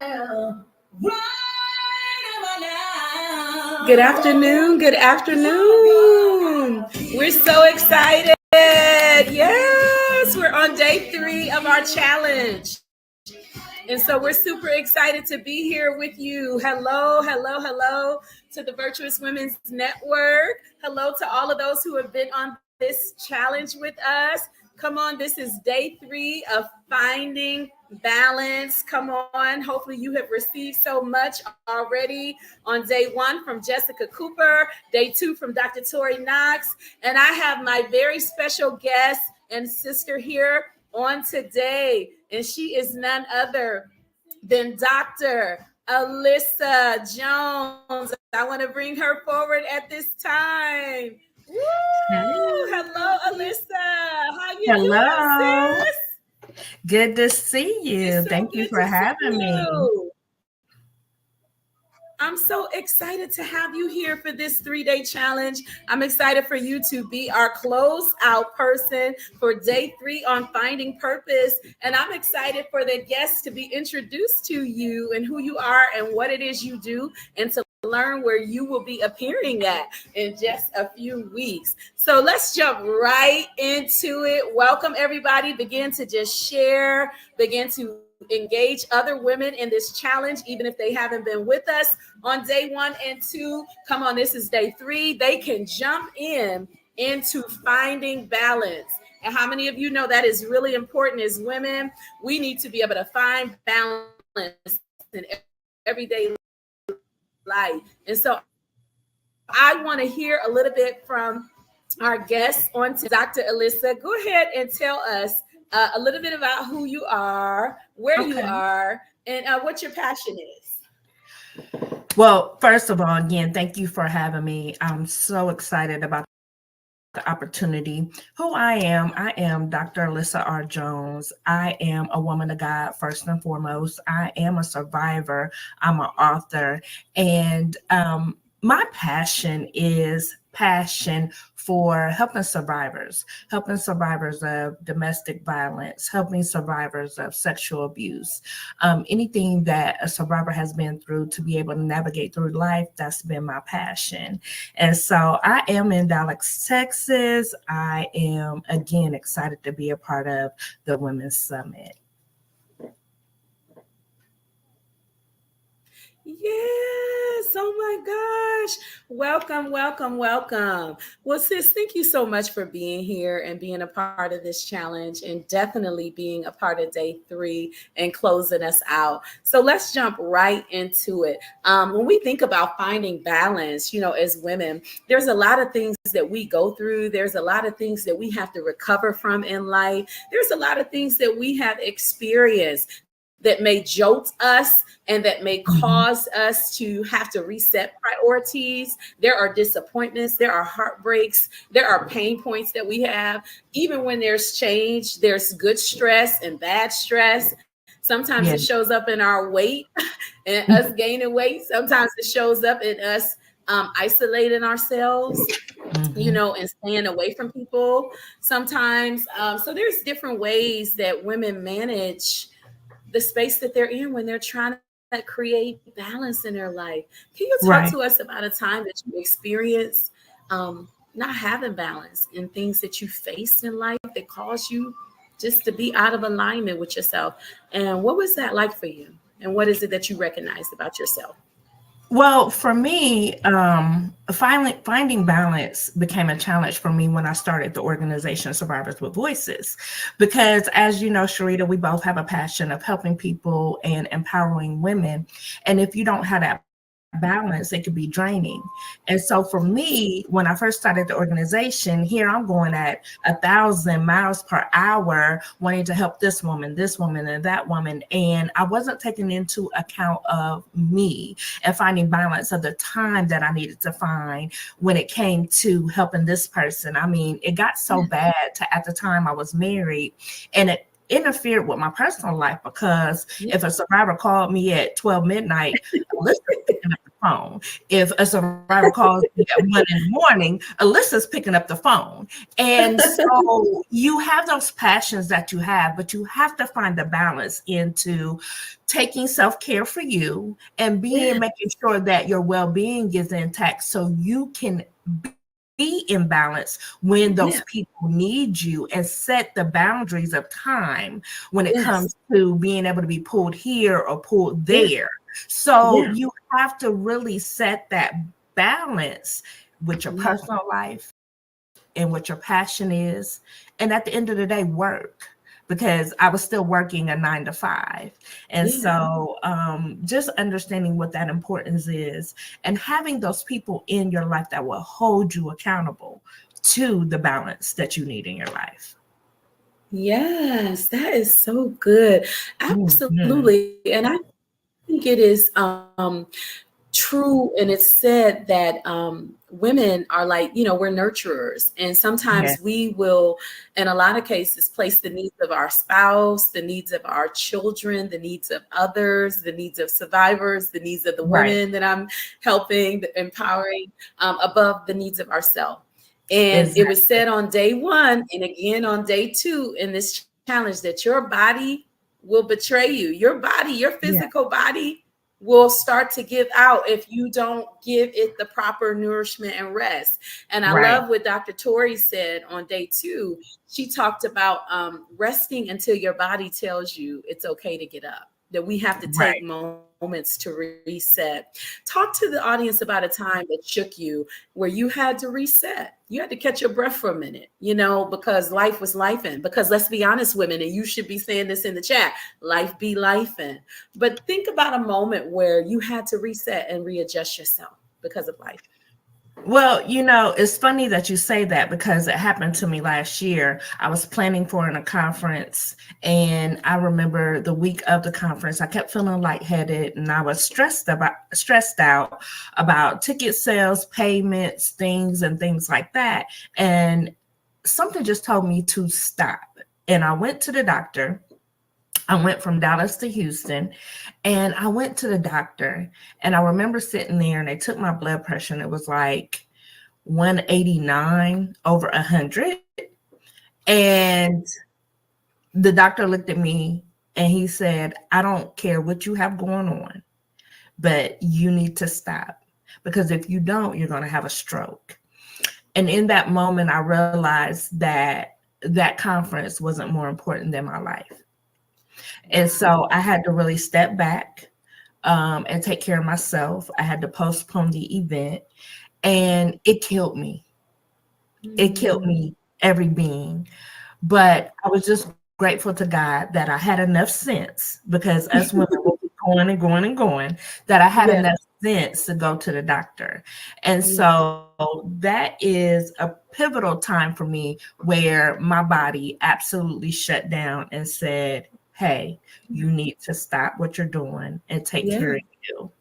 Good afternoon. Good afternoon. We're so excited. Yes, we're on day 3 of our challenge. And so we're super excited to be here with you. Hello, hello, hello to the Virtuous Women's Network. Hello to all of those who have been on this challenge with us. Come on, this is day 3 of finding balance. Come on. Hopefully you have received so much already on day 1 from Jessica Cooper, day 2 from Dr. Tori Knox. And I have my very special guest and sister here on today. And she is none other than Dr. Alissa Jones. I want to bring her forward at this time. Woo! Hello, Alissa. How you doing, sis? Good to see you. Thank you for having me. I'm so excited to have you here for this 3-day challenge. I'm excited for you to be our close-out person for day 3 on finding purpose. And I'm excited for the guests to be introduced to you and who you are and what it is you do, and to learn where you will be appearing at in just a few weeks. So let's jump right into it. Welcome, everybody. Begin to just share, begin to engage other women in this challenge, even if they haven't been with us on day 1 and 2. Come on, this is day 3. They can jump into finding balance. And how many of you know that is really important as women? We need to be able to find balance in everyday life. And so I want to hear a little bit from our guest on to Dr. Alissa. Go ahead and tell us a little bit about who you are, where you are, and what your passion is. Well, first of all, again, thank you for having me. I'm so excited about the opportunity. Who I am Dr. Alissa R. Jones. I am a woman of God, first and foremost. I am a survivor. I'm an author. And my passion is for helping survivors of domestic violence, helping survivors of sexual abuse, anything that a survivor has been through to be able to navigate through life. That's been my passion. And so I am in Dallas, Texas. I am, again, excited to be a part of the Women's Summit. Yes. Oh my gosh. Welcome, welcome, welcome. Well, sis, thank you so much for being here and being a part of this challenge, and definitely being a part of day 3 and closing us out. So let's jump right into it. When we think about finding balance, as women, there's a lot of things that we go through. There's a lot of things that we have to recover from in life. There's a lot of things that we have experienced that may jolt us and that may cause us to have to reset priorities. There are disappointments, there are heartbreaks, there are pain points that we have. Even when there's change, there's good stress and bad stress. Sometimes it shows up in our weight and us gaining weight. Sometimes it shows up in us isolating ourselves, and staying away from people. Sometimes, so there's different ways that women manage the space that they're in when they're trying to create balance in their life. Can you talk to us about a time that you experienced not having balance and things that you faced in life that caused you just to be out of alignment with yourself? And what was that like for you? And what is it that you recognized about yourself? Well, for me, finding balance became a challenge for me when I started the organization Survivors with Voices, because as you know, Sharita, we both have a passion of helping people and empowering women. And if you don't have that balance, it could be draining. And so for me, when I first started the organization, here I'm going at 1,000 miles per hour, wanting to help this woman, and that woman. And I wasn't taking into account of me and finding balance of the time that I needed to find when it came to helping this person. I mean, it got so bad to, at the time I was married, and it interfered with my personal life, because if a survivor called me at 12 midnight, listen, picking up the phone. If a survivor calls me at 1 in the morning, Alyssa's picking up the phone. And so you have those passions that you have, but you have to find the balance into taking self-care for you and making sure that your well-being is intact so you can be in balance when those people need you, and set the boundaries of time when it comes to being able to be pulled here or pulled there. So you have to really set that balance with your personal life and what your passion is. And at the end of the day, work, because I was still working a 9 to 5. And so just understanding what that importance is and having those people in your life that will hold you accountable to the balance that you need in your life. Yes, that is so good. Absolutely. And I think it is true, and it's said that women are like, we're nurturers, and sometimes we will, in a lot of cases, place the needs of our spouse, the needs of our children, the needs of others, the needs of survivors, the needs of the women that I'm helping, empowering, above the needs of ourselves. And it was said on day 1 and again on day 2 in this challenge that your body will betray you. Your body, your physical body, will start to give out if you don't give it the proper nourishment and rest. And I love what Dr. Tori said on day 2. She talked about resting until your body tells you it's okay to get up, that we have to take moments to reset. Talk to the audience about a time that shook you, where you had to reset. You had to catch your breath for a minute, because life was lifing. Because let's be honest, women, and you should be saying this in the chat, life be lifing. But think about a moment where you had to reset and readjust yourself because of life. Well, it's funny that you say that, because it happened to me last year. I was planning for a conference, and I remember the week of the conference, I kept feeling lightheaded, and I was stressed out about ticket sales, payments, things like that. And something just told me to stop. And I went to the doctor. I went from Dallas to Houston, and I went to the doctor, and I remember sitting there, and they took my blood pressure, and it was like 189 over 100. And the doctor looked at me and he said, I don't care what you have going on, but you need to stop, because if you don't, you're going to have a stroke. And in that moment, I realized that that conference wasn't more important than my life. And so I had to really step back and take care of myself. I had to postpone the event, and it killed me. It killed me, every being. But I was just grateful to God that I had enough sense, because us women will be going and going and going, that I had enough sense to go to the doctor. And so that is a pivotal time for me, where my body absolutely shut down and said, hey, you need to stop what you're doing and take care of you.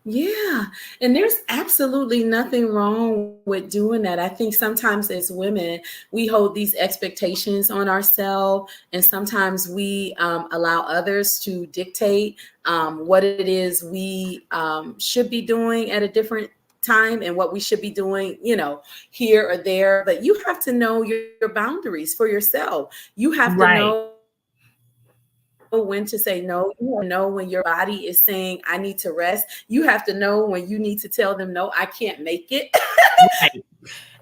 Yeah. And there's absolutely nothing wrong with doing that. I think sometimes as women, we hold these expectations on ourselves, and sometimes we allow others to dictate what it is we should be doing at a different time, and what we should be doing, here or there. But you have to know your boundaries for yourself. You have to know when to say no. You have to know when your body is saying, I need to rest. You have to know when you need to tell them, no, I can't make it.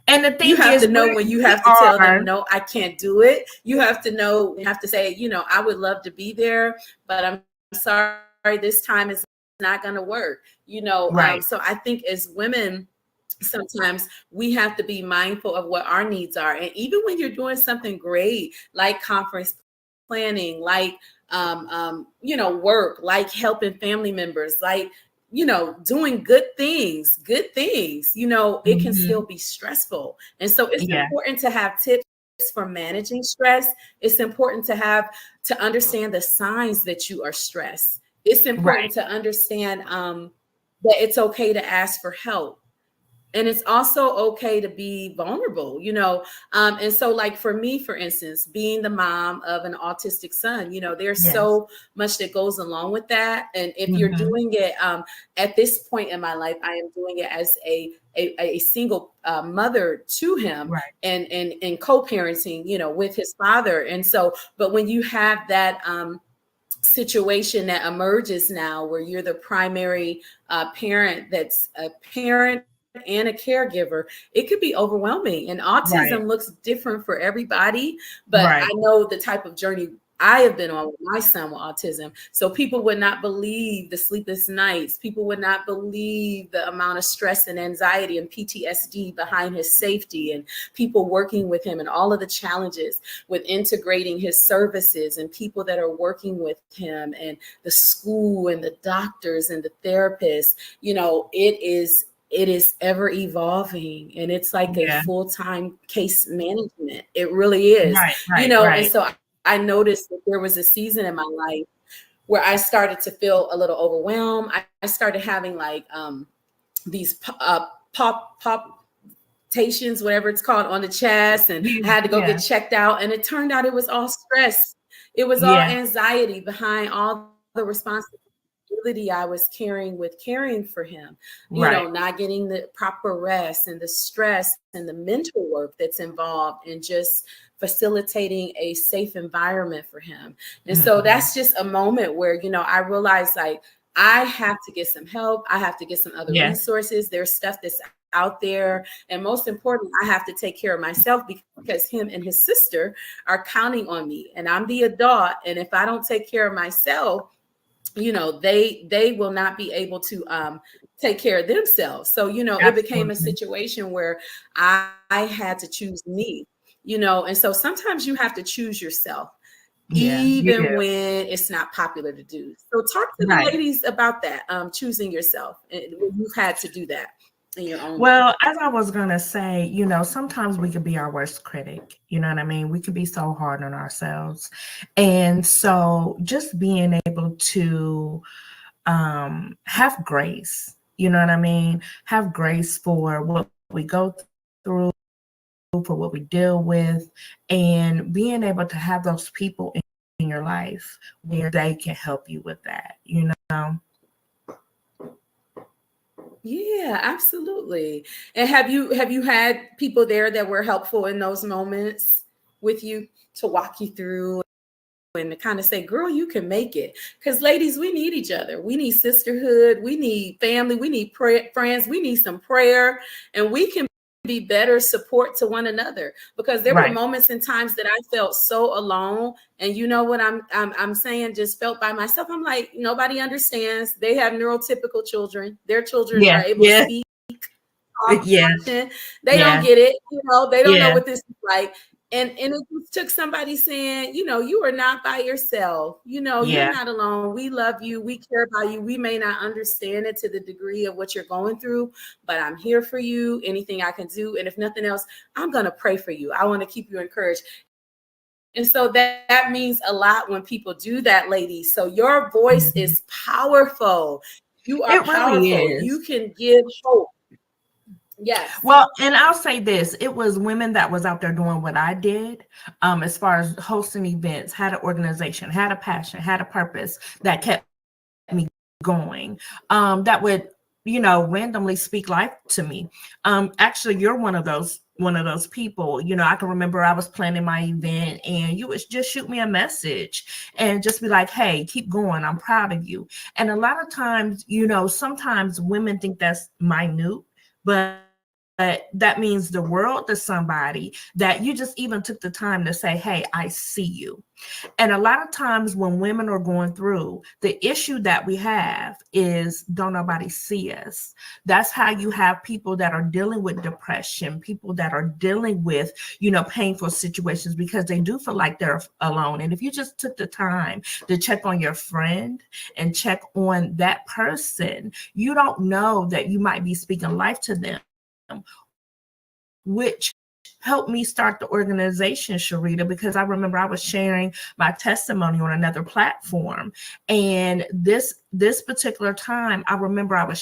And the thing you have to know when you have to tell them, no, I can't do it. You have to know, you have to say, I would love to be there, but I'm sorry, this time is not going to work. So I think as women, sometimes we have to be mindful of what our needs are. And even when you're doing something great, like conference planning, like work, like helping family members, like doing good things, it can still be stressful. And so it's important to have tips for managing stress. It's important to understand the signs that you are stressed. It's important to understand that it's okay to ask for help. And it's also okay to be vulnerable, and so, like, for me, for instance, being the mom of an autistic son, there's Yes. so much that goes along with that. And if you're Mm-hmm. doing it, at this point in my life, I am doing it as a single mother to him, Right. and co-parenting, with his father. And so, but when you have that situation that emerges now, where you're the primary parent, that's a parent and a caregiver, it could be overwhelming. And autism Right. looks different for everybody, but I Right. know the type of journey I have been on with my son with autism. So people would not believe the sleepless nights. People would not believe the amount of stress and anxiety and PTSD behind his safety, and people working with him, and all of the challenges with integrating his services, and people that are working with him, and the school, and the doctors, and the therapists. It is ever evolving, and it's like a Yeah. full-time case management. It really is. Right. Right. And Right. so I noticed that there was a season in my life where I started to feel a little overwhelmed. I started having like these palpitations, whatever it's called, on the chest, and I Yeah. had to go Yeah. get checked out. And it turned out it was all stress. It was all Yeah. anxiety behind all the responsibility I was carrying with caring for him, Right. not getting the proper rest, and the stress and the mental work that's involved in just facilitating a safe environment for him. And so Mm-hmm. that's just a moment where, I realized, like, I have to get some help. I have to get some other Yeah. resources. There's stuff that's out there. And most importantly, I have to take care of myself, because him and his sister are counting on me. And I'm the adult. And if I don't take care of myself, they will not be able to take care of themselves. So, it became a Absolutely. situation where I had to choose me, and so sometimes you have to choose yourself, Yeah. You even do. when it's not popular to do. So talk to the Right. ladies about that, choosing yourself, and when you've had to do that in your own life. Well, as I was going to say, sometimes we could be our worst critic. You know what I mean? We could be so hard on ourselves. And so just being able to have grace, you know what I mean? Have grace for what we go through, for what we deal with, and being able to have those people in your life where they can help you with that, Yeah, absolutely. And have you had people there that were helpful in those moments with you, to walk you through, and to kind of say, girl, you can make it? Because ladies, we need each other. We need sisterhood. We need family. We need friends. We need some prayer, and we can be better support to one another. Because there were Right. moments and times that I felt so alone. And you know what I'm saying? Just felt by myself. I'm like, nobody understands. They have neurotypical children. Their children Yeah. are able to Yeah. speak, talk, Yeah. function. They don't Yeah. get it. They don't know Yeah. what this is like. And it just took somebody saying, you are not by yourself. You're Yeah. not alone. We love you. We care about you. We may not understand it to the degree of what you're going through, but I'm here for you. Anything I can do. And if nothing else, I'm going to pray for you. I want to keep you encouraged. And so that means a lot when people do that, ladies. So your voice is Mhm. powerful. You are It really powerful. You is. can give hope. Yes. Well, and I'll say this, it was women that was out there doing what I did, as far as hosting events, had an organization, had a passion, had a purpose that kept me going, that would, randomly speak life to me. Actually, you're one of those people. I can remember I was planning my event, and you would just shoot me a message and just be like, hey, keep going, I'm proud of you. And a lot of times, sometimes women think that's minute, but that means the world to somebody, that you just even took the time to say, hey, I see you. And a lot of times when women are going through, the issue that we have is don't nobody see us. That's how you have people that are dealing with depression, people that are dealing with, painful situations, because they do feel like they're alone. And if you just took the time to check on your friend and check on that person, you don't know that you might be speaking life to them, which helps helped me start the organization, Sharita, because I remember I was sharing my testimony on another platform. And this particular time, I remember I was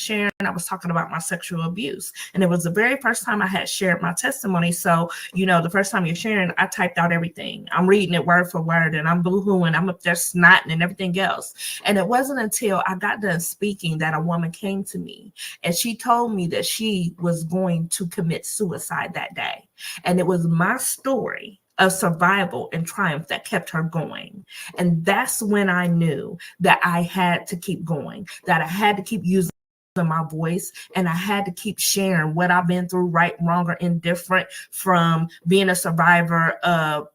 talking about my sexual abuse. And it was the very first time I had shared my testimony. So, the first time you're sharing, I typed out everything. I'm reading it word for word, and I'm boo-hooing, I'm up there snotting and everything else. And it wasn't until I got done speaking that a woman came to me, and she told me that she was going to commit suicide that day. And it was my story of survival and triumph that kept her going. And that's when I knew that I had to keep going, that I had to keep using my voice, and I had to keep sharing what I've been through, right, wrong, or indifferent, from being a survivor of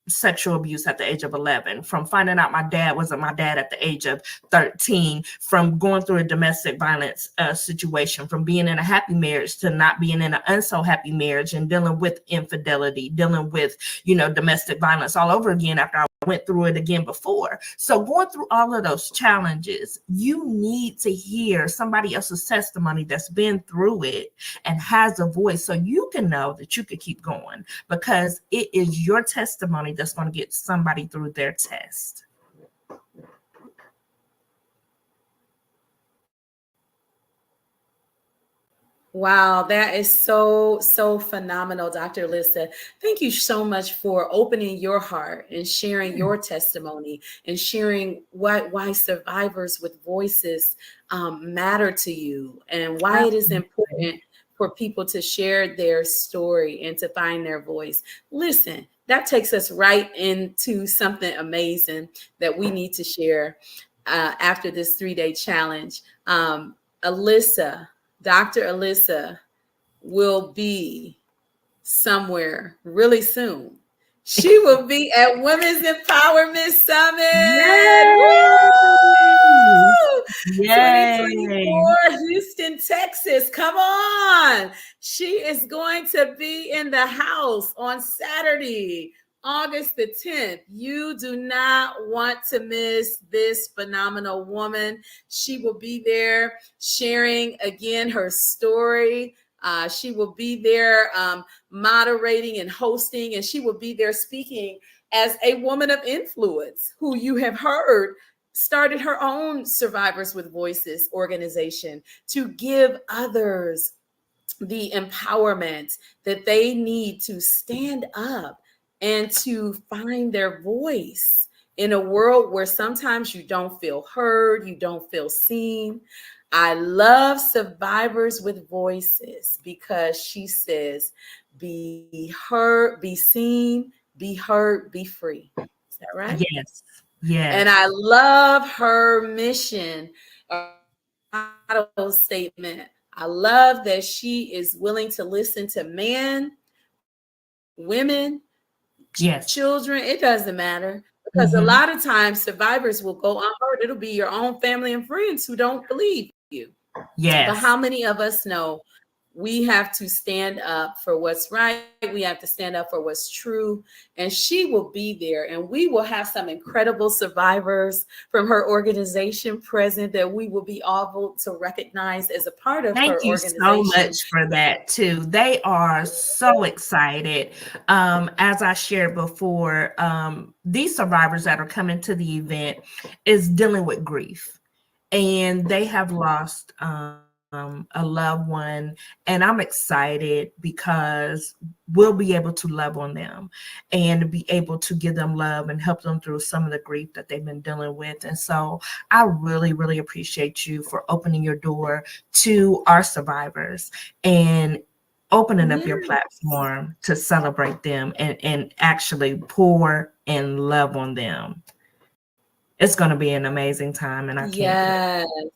sexual abuse at the age of 11, from finding out my dad wasn't my dad at the age of 13, from going through a domestic violence situation, from being in a happy marriage to not being in an unso happy marriage, and dealing with infidelity, dealing with, domestic violence all over again after I went through it again before. So going through all of those challenges, you need to hear somebody else's testimony that's been through it and has a voice, so you can know that you could keep going, because it is your testimony that's going to get somebody through their test. Wow, that is so, so phenomenal, Dr. Alissa. Thank you so much for opening your heart and sharing your testimony and sharing why survivors with voices matter to you, and why it is important for people to share their story and to find their voice. Listen, that takes us right into something amazing that we need to share after this 3-day challenge. Alissa, Dr. Alissa will be somewhere really soon. She will be at Women's Empowerment Summit. Woo! Yay! 2024, Houston, Texas. Come on. She is going to be in the house on Saturday, August the 10th. You do not want to miss this phenomenal woman. She will be there sharing again her story. She will be there moderating and hosting, and she will be there speaking as a woman of influence who you have heard started her own Survivors with Voices organization to give others the empowerment that they need to stand up and to find their voice in a world where sometimes you don't feel heard, you don't feel seen. I love Survivors with Voices because she says, be heard, be seen, be heard, be free. Is that right? Yes. Yes. And I love her mission, motto statement. I love that she is willing to listen to men, women, Yes. children. It doesn't matter, because a lot of times survivors will go unheard. It'll be your own family and friends who don't believe you. Yes. But how many of us know we have to stand up for what's right? We have to stand up for what's true. And she will be there. And we will have some incredible survivors from her organization present that we will be able to recognize as a part of her organization. Thank you so much for that, too. They are so excited. As I shared before, these survivors that are coming to the event is dealing with grief. And they have lost a loved one, and I'm excited because we'll be able to love on them and be able to give them love and help them through some of the grief that they've been dealing with. And so I really, really appreciate you for opening your door to our survivors and opening up your platform to celebrate them and actually pour and love on them. It's going to be an amazing time, and I can't wait.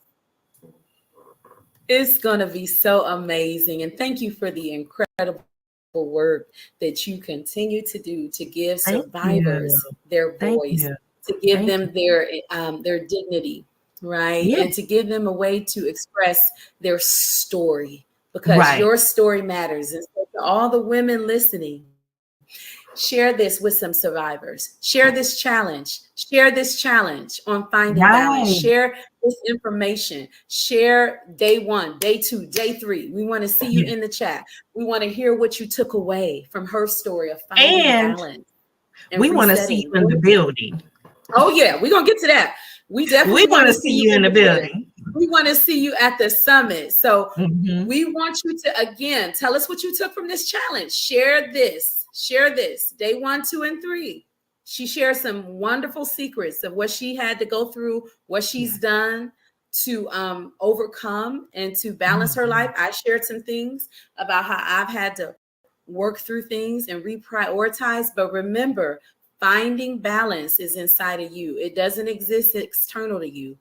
It's going to be so amazing. And thank you for the incredible work that you continue to do to give survivors their voice, to give them their dignity, right? Yes. And to give them a way to express their story, because your story matters. And so to all the women listening, share this with some survivors. Share this challenge. Share this challenge on finding balance. Share this information. Share day 1, day 2, day 3. We want to see you in the chat. We want to hear what you took away from her story of finding And balance and we want to see you in the building. Oh yeah, we're gonna get to that. We definitely want to see you in the building. We want to see you at the summit. So we want you to, again, tell us what you took from this challenge. Share this. Share this. Day 1, 2, and 3. She shares some wonderful secrets of what she had to go through, what she's done to overcome and to balance her life. I shared some things about how I've had to work through things and reprioritize. But remember, finding balance is inside of you. It doesn't exist external to you.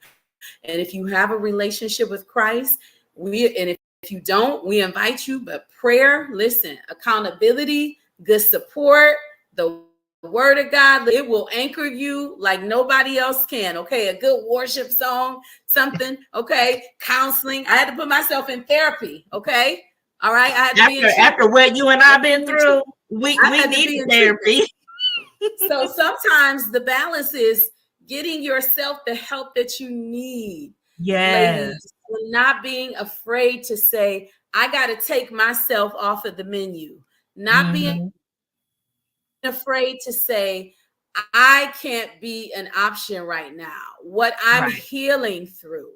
And if you have a relationship with Christ, if you don't, we invite you. But prayer, listen, accountability, good support, the word of God, it will anchor you like nobody else can. Okay, a good worship song, something. Okay, counseling. I had to put myself in therapy. Okay, all right. I had to after what you and I've been through, we need therapy. So sometimes the balance is getting yourself the help that you need. Yes. Ladies, not being afraid to say, I got to take myself off of the menu. Not being afraid to say, I can't be an option right now. What I'm healing through,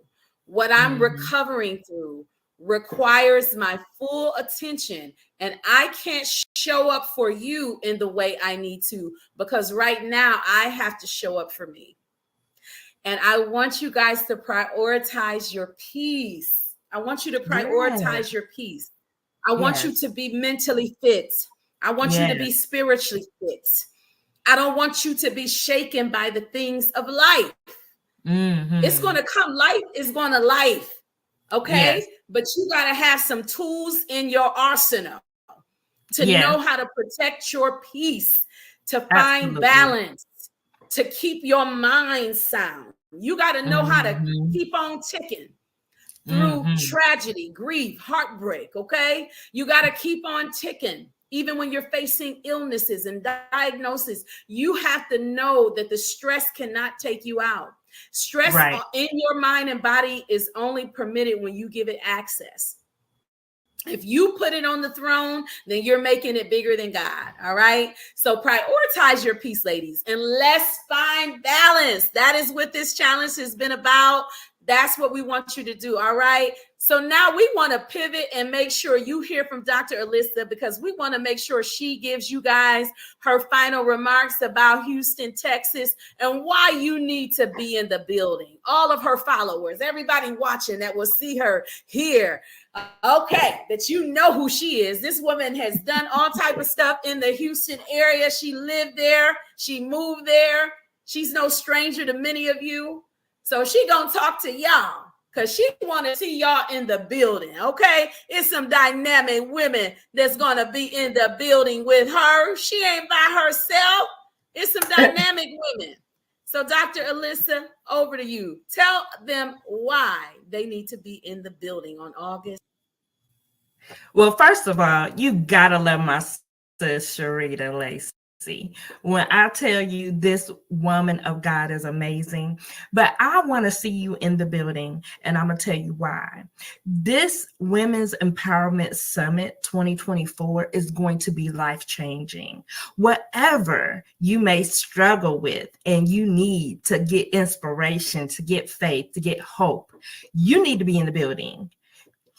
what I'm recovering through requires my full attention, and I can't show up for you in the way I need to, because right now I have to show up for me. And I want you guys to prioritize your peace. I want you to prioritize your peace. I want you to be mentally fit. I want you to be spiritually fit. I don't want you to be shaken by the things of life. It's going to come. Life is going to life. Okay. Yes. But you got to have some tools in your arsenal to know how to protect your peace, to find balance, to keep your mind sound. You got to know how to keep on ticking through tragedy, grief, heartbreak. Okay. You got to keep on ticking. Even when you're facing illnesses and diagnoses, you have to know that the stress cannot take you out. Stress in your mind and body is only permitted when you give it access. If you put it on the throne, then you're making it bigger than God. All right. So prioritize your peace, ladies, and let's find balance. That is what this challenge has been about. That's what we want you to do. All right. So now we want to pivot and make sure you hear from Dr. Alissa, because we want to make sure she gives you guys her final remarks about Houston, Texas, and why you need to be in the building. All of her followers, everybody watching that will see her here. Okay, that you know who she is. This woman has done all type of stuff in the Houston area. She lived there. She moved there. She's no stranger to many of you. So she gonna talk to y'all because she want to see y'all in the building. Okay, it's some dynamic women that's gonna be in the building with her. She ain't by herself. It's some dynamic women. So Dr. Alissa, over to you. Tell them why they need to be in the building on August. Well, first of all, you gotta love my sis Sharita Lacey. When I tell you this woman of God is amazing, but I want to see you in the building, and I'm going to tell you why. This Women's Empowerment Summit 2024 is going to be life-changing. Whatever you may struggle with and you need to get inspiration, to get faith, to get hope, you need to be in the building.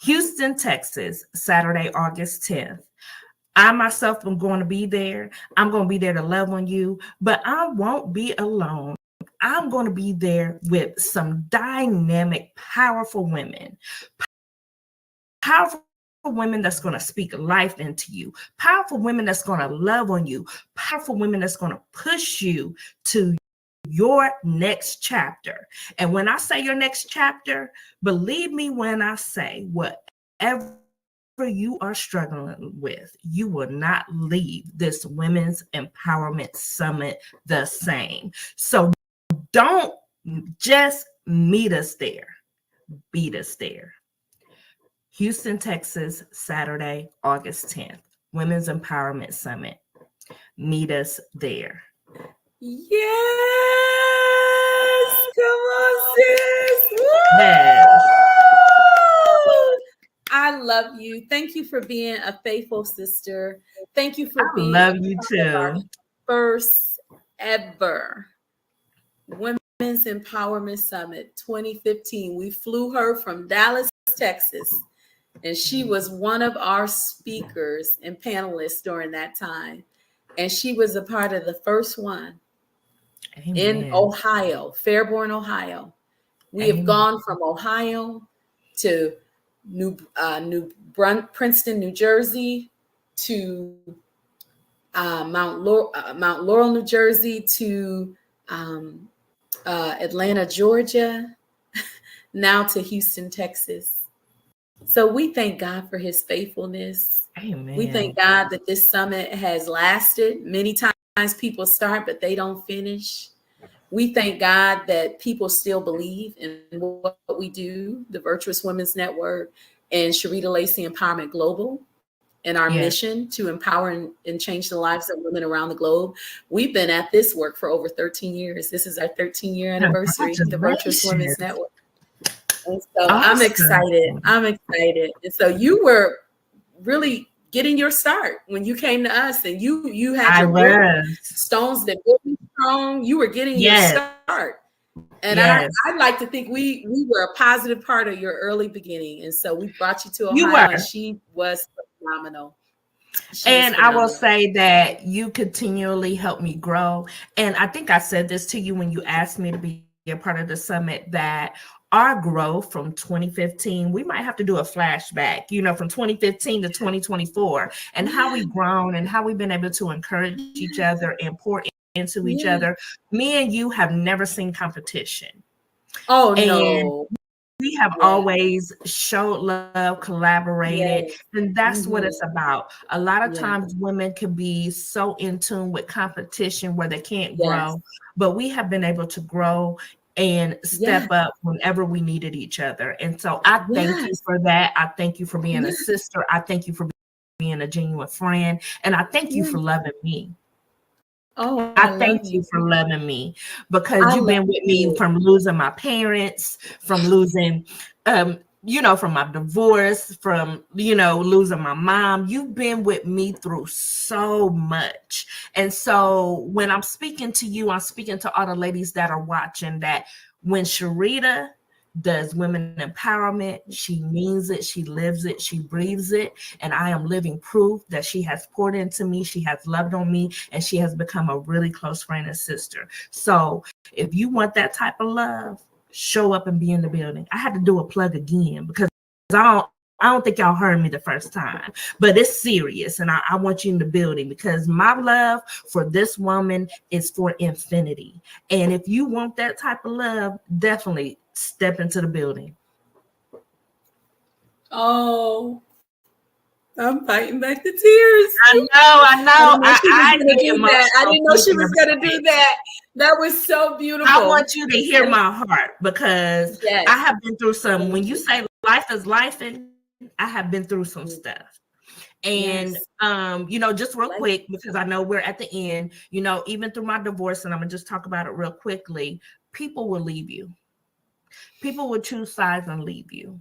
Houston, Texas, Saturday, August 10th. I myself am going to be there. I'm going to be there to love on you, but I won't be alone. I'm going to be there with some dynamic, powerful women. Powerful women that's going to speak life into you. Powerful women that's going to love on you. Powerful women that's going to push you to your next chapter. And when I say your next chapter, believe me when I say whatever you are struggling with, you will not leave this Women's Empowerment Summit the same. So don't just meet us there, beat us there. Houston, Texas, Saturday, August 10th, Women's Empowerment Summit. Meet us there. Yes, come on, sis. Woo! you. Thank you for being a faithful sister. Thank you for I being a love you part of our too. first ever Women's Empowerment Summit 2015. We flew her from Dallas, Texas, and she was one of our speakers and panelists during that time. And she was a part of the first one in Amen. Ohio, Fairborn, Ohio. We have Amen. gone from Ohio to Princeton, New Jersey, to Mount Laurel, New Jersey, to Atlanta, Georgia, now to Houston, Texas. So we thank God for his faithfulness. We Amen. thank God that this summit has lasted. Many times people start, but they don't finish. We thank God that people still believe in what we do, the Virtuous Women's Network and Sharita Lacey Empowerment Global, and our Yes. mission to empower and change the lives of women around the globe. We've been at this work for over 13 years. This is our 13-year anniversary, the Virtuous Women's Congratulations. Network. And so I'm Awesome. excited. I'm excited. And so you were really getting your start when you came to us, and you had I your book, was. Stones That Built Me Strong. You were getting your Yes. start. And Yes. I'd like to think we were a positive part of your early beginning. And so we brought you to You Ohio, were. and she was phenomenal. And I will say that you continually help me grow. And I think I said this to you when you asked me to be a part of the summit, that our growth from 2015, we might have to do a flashback, from 2015 to 2024, and how we've grown and how we've been able to encourage each other and pour into each other. Me and you have never seen competition. Oh, and no. we have always showed love, collaborated, and that's what it's about. A lot of times women can be so in tune with competition where they can't grow, but we have been able to grow and step up whenever we needed each other. And so I thank you for that. I thank you for being a sister. I thank you for being a genuine friend. And I thank you for loving me. Oh, I thank you for loving me, because you've been with me from losing my parents, from losing, from my divorce, from, losing my mom. You've been with me through so much. And so when I'm speaking to you, I'm speaking to all the ladies that are watching, that when Sharita does women empowerment, she means it, she lives it, she breathes it, and I am living proof that she has poured into me, she has loved on me, and she has become a really close friend and sister. So if you want that type of love, show up and be in the building. I had to do a plug again because I don't think y'all heard me the first time, but it's serious, and I want you in the building, because my love for this woman is for infinity. And if you want that type of love, definitely step into the building. Oh, I'm fighting back the tears. I know. I didn't know she was going to do that. That was so beautiful. I want you to hear my heart, because I have been through some, when you say life is life, and I have been through some stuff. And, just real quick, because I know we're at the end, even through my divorce, and I'm going to just talk about it real quickly, people will leave you. People will choose sides and leave you.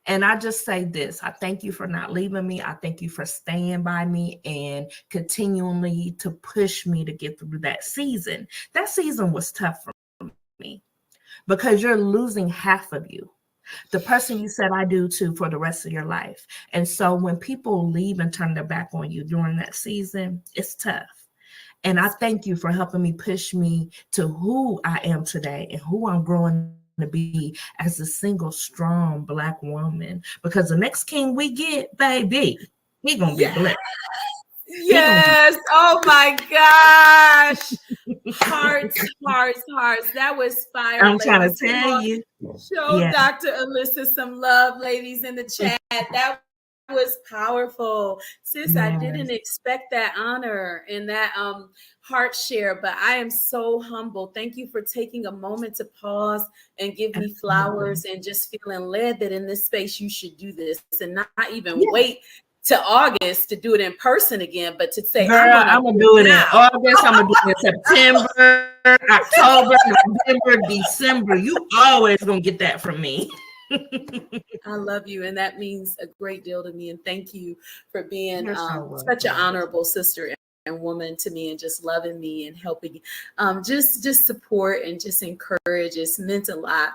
And I just say this: I thank you for not leaving me. I thank you for staying by me and continually to push me to get through that season. That season was tough for me, because you're losing half of you, the person you said I do to for the rest of your life. And so when people leave and turn their back on you during that season, it's tough. And I thank you for helping me push me to who I am today and who I'm growing to be as a single, strong Black woman. Because the next king we get, baby, he gonna be blessed. Yes. Oh my gosh. Hearts. That was fire. I'm trying to tell you. Show Dr. Alissa some love, ladies, in the chat. That was powerful. Sis, I didn't expect that honor and that heart share, but I am so humble. Thank you for taking a moment to pause and give me flowers, and just feeling led that in this space you should do this, and not even wait to August to do it in person again, but to say, girl, I'm gonna do it in August, I'm gonna do it in September, October, November, December. You always gonna get that from me. I love you, and that means a great deal to me. And thank you for being You're so such an welcome. honorable sister and woman to me, and just loving me and helping, just support and just encourage. It's meant a lot.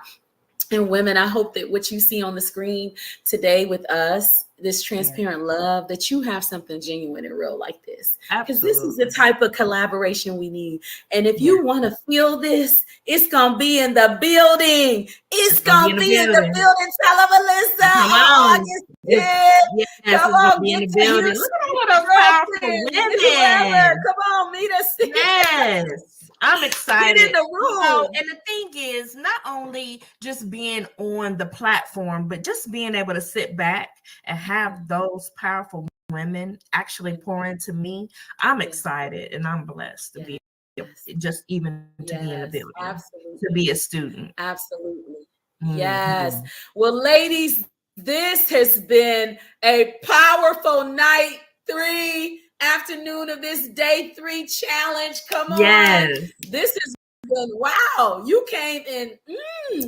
And women, I hope that what you see on the screen today with us, this Yeah, transparent love, that you have something genuine and real like this. Because this is the absolutely. type of collaboration we need. And if Yeah, you want to feel this, it's going to be in the building. It's it's gonna be going in to the be in the building. building. Tell them, Alyssa, Come on on. August It's, 10th. yes, Come it's gonna on, be in get the to building. Look at Houston, all those powerful Brooklyn, whoever. women. Come on, meet us. Yes, I'm Get in excited. the room. And the thing is, not only just being on the platform, but just being able to sit back and have those powerful women actually pour into me. I'm Yes, excited and I'm blessed to be yes, just even to be in the yes, building, to be absolutely. a student. Absolutely. Yes. Mhm. Well, ladies, this has been a powerful night 3 afternoon of this day 3 challenge. Come on. Yes. This has been wow. You came in.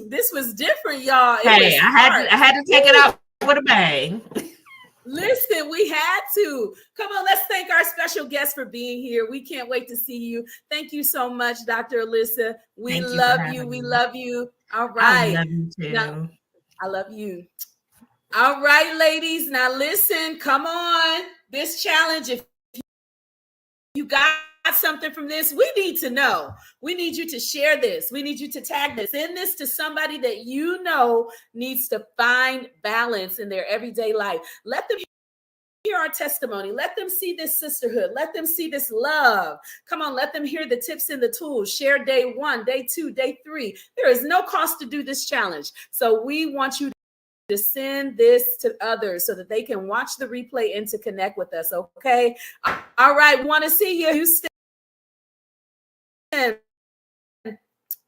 This was different, y'all. It Hey, was hard. I had to take it Woo. out with a bang. Listen, we had to. Come on, let's thank our special guest for being here. We can't wait to see you. Thank you so much, Dr. Alissa. We Thank you for love you. having We me. love you. All I right. love you Now, too. I love you. All right, ladies. Now, listen, come on. This challenge, if you got something from this, we need to know. We need you to share this. We need you to tag this. Send this to somebody that you know needs to find balance in their everyday life. Let them hear our testimony. Let them see this sisterhood. Let them see this love. Come on, let them hear the tips and the tools. Share day 1, day 2, day 3. There is no cost to do this challenge. So we want you to send this to others so that they can watch the replay and to connect with us. Okay. All right. Want to see you, Houston.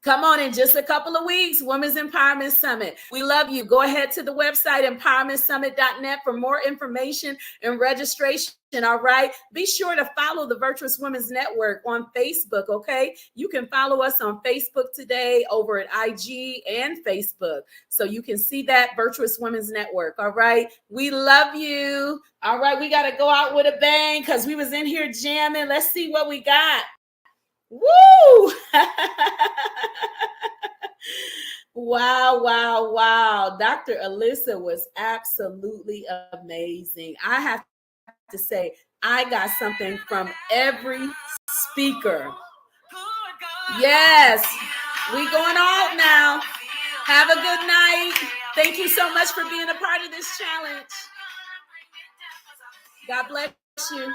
Come on, in just a couple of weeks, Women's Empowerment Summit. We love you. Go ahead to the website, empowermentsummit.net, for more information and registration. All right. Be sure to follow the Virtuous Women's Network on Facebook. Okay. You can follow us on Facebook today over at IG and Facebook. So you can see that Virtuous Women's Network. All right. We love you. All right. We got to go out with a bang because we was in here jamming. Let's see what we got. Woo! Wow, wow, wow. Dr. Alissa was absolutely amazing. I have to say, I got something from every speaker. Yes, we going out now. Have a good night. Thank you so much for being a part of this challenge. God bless you.